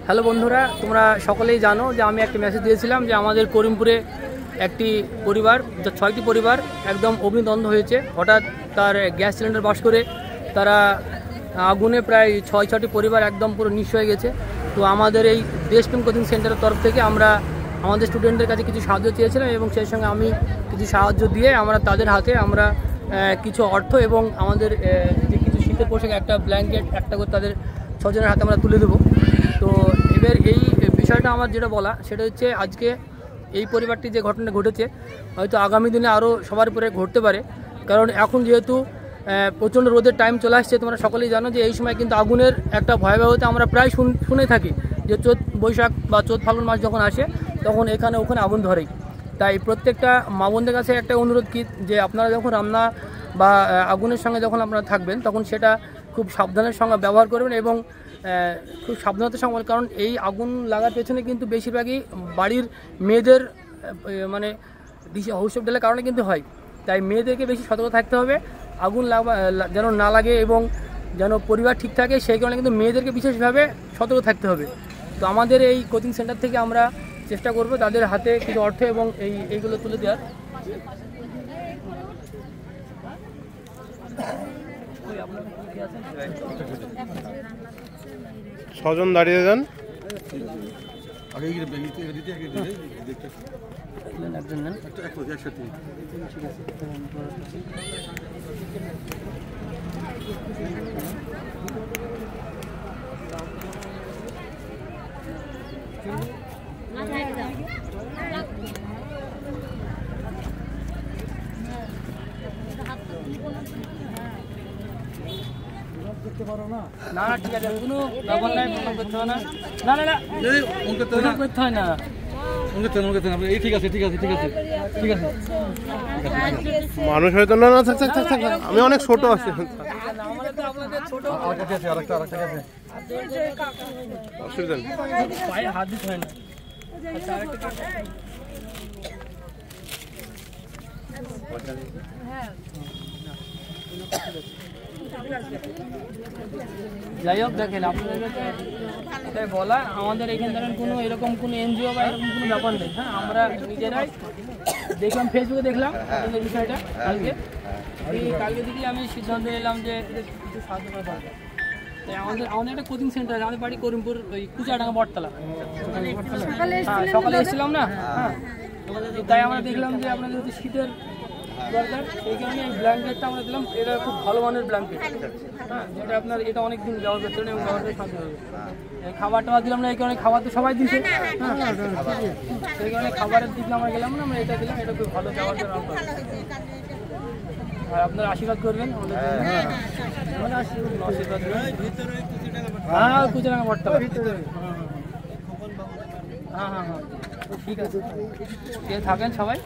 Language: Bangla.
হ্যালো বন্ধুরা, তোমরা সকলেই জানো যে আমি একটা মেসেজ দিয়েছিলাম যে আমাদের করিমপুরে একটি পরিবার, 6টি পরিবার একদম অগ্নিদগ্ধ হয়েছে। হঠাৎ তার গ্যাস সিলিন্ডার বাস করে তারা আগুনে প্রায় 6টি পরিবার একদম পুরো নিঃস্ব হয়ে গেছে। তো আমাদের এই দেশপ্রেম কোচিং সেন্টারের তরফ থেকে আমরা আমাদের স্টুডেন্টদের কাছে কিছু সাহায্য চেয়েছিলাম এবং সেই সঙ্গে আমি কিছু সাহায্য দিয়ে আমরা তাদের হাতে আমরা কিছু অর্থ এবং আমাদের যে কিছু শীতের পোশাক, একটা ব্ল্যাঙ্কেট, একটা করে তাদের 6 জনের হাতে আমরা তুলে দেবো। তো এবার এই বিষয়টা আমার যেটা বলা সেটা হচ্ছে, আজকে এই পরিবারটি যে ঘটনা ঘটেছে হয়তো আগামী দিনে আরও সবার উপরে ঘটতে পারে। কারণ এখন যেহেতু প্রচণ্ড রোদের টাইম চলে আসছে, তোমরা সকলেই জানো যে এই সময় কিন্তু আগুনের একটা ভয়াবহতা আমরা প্রায় শুনে থাকি যে চৈত বৈশাখ বা চৈত ফাল্গুন মাস যখন আসে তখন এখানে ওখানে আগুন ধরেই। তাই প্রত্যেকটা মা বোনদের কাছে একটা অনুরোধ কি, যে আপনারা যখন রান্না বা আগুনের সঙ্গে যখন আপনারা থাকবেন তখন সেটা খুব সাবধানের সঙ্গে ব্যবহার করবেন এবং খুব সাবধানতার সঙ্গে, কারণ এই আগুন লাগার পেছনে কিন্তু বেশিরভাগই বাড়ির মেয়েদের মানে ঔষধ ঢালার কারণে কিন্তু হয়। তাই মেয়েদেরকে বেশি সতর্ক থাকতে হবে, আগুন যেন না লাগে এবং যেন পরিবার ঠিক থাকে, সেই কারণে কিন্তু মেয়েদেরকে বিশেষভাবে সতর্ক থাকতে হবে। তো আমাদের এই কোচিং সেন্টার থেকে আমরা চেষ্টা করব তাদের হাতে কিছু অর্থ এবং এইগুলো তুলে দেওয়ার। ছজন দাঁড়িয়ে যান। না না ঠিক আছে, কোনো ব্যাপার নাই, করতে হয় না। না না না করতে হয় না। মানুষ হয়তো না, থাক থাক থাক থাক, আমি অনেক ছোট আছি। অসুবিধা নেই, পায়ে হাত দিতে হয় না। যাই হোক, দেখেন আপনাদেরকে এটাই বলা, আমাদের এখানে কোনো এরকম কোনো এনজিও বা এরকম কোনো ব্যাপার নেই। হ্যাঁ, আমরা নিজেরাই দেখলাম, ফেসবুকে দেখলাম এই বিষয়টা কালকে দিকেই আমি সিদ্ধান্ত নিলাম যে কিছু সাহায্য করা দরকার। তাই আমাদের একটা কোচিং সেন্টার আছে, আমাদের বাড়ি করিমপুর ওই কুচাডাঙ্গা বটতলা। হ্যাঁ, সকালে এসেছিলাম না। হ্যাঁ, তাই আমরা দেখলাম যে আপনাদের যদি শীতের দরকার, সেই কারণে এই ব্ল্যাঙ্কেটটা আমরা দিলাম। এটা খুব ভালো মানের ব্ল্যাঙ্কেট। হ্যাঁ, যেটা আপনার এটা অনেক দিন ব্যবহার করতে এবং ব্যবহার করে শান্তি হবে। খাবার টাবার দিলাম না, এই কারণে খাবার তো সবাই দিচ্ছে। হ্যাঁ, সেই কারণে খাবারের দিকে আমরা গেলাম না, আমরা এটা দিলাম। এটা খুব ভালো ব্যবহার করে আর আপনার আশীর্বাদ করবেন আমাদের জন্য। আশীর্বাদ করবেন। হ্যাঁ, কুচাডাঙ্গা বটতলা। হ্যাঁ হ্যাঁ হ্যাঁ, ঠিক আছে, থাকেন সবাই।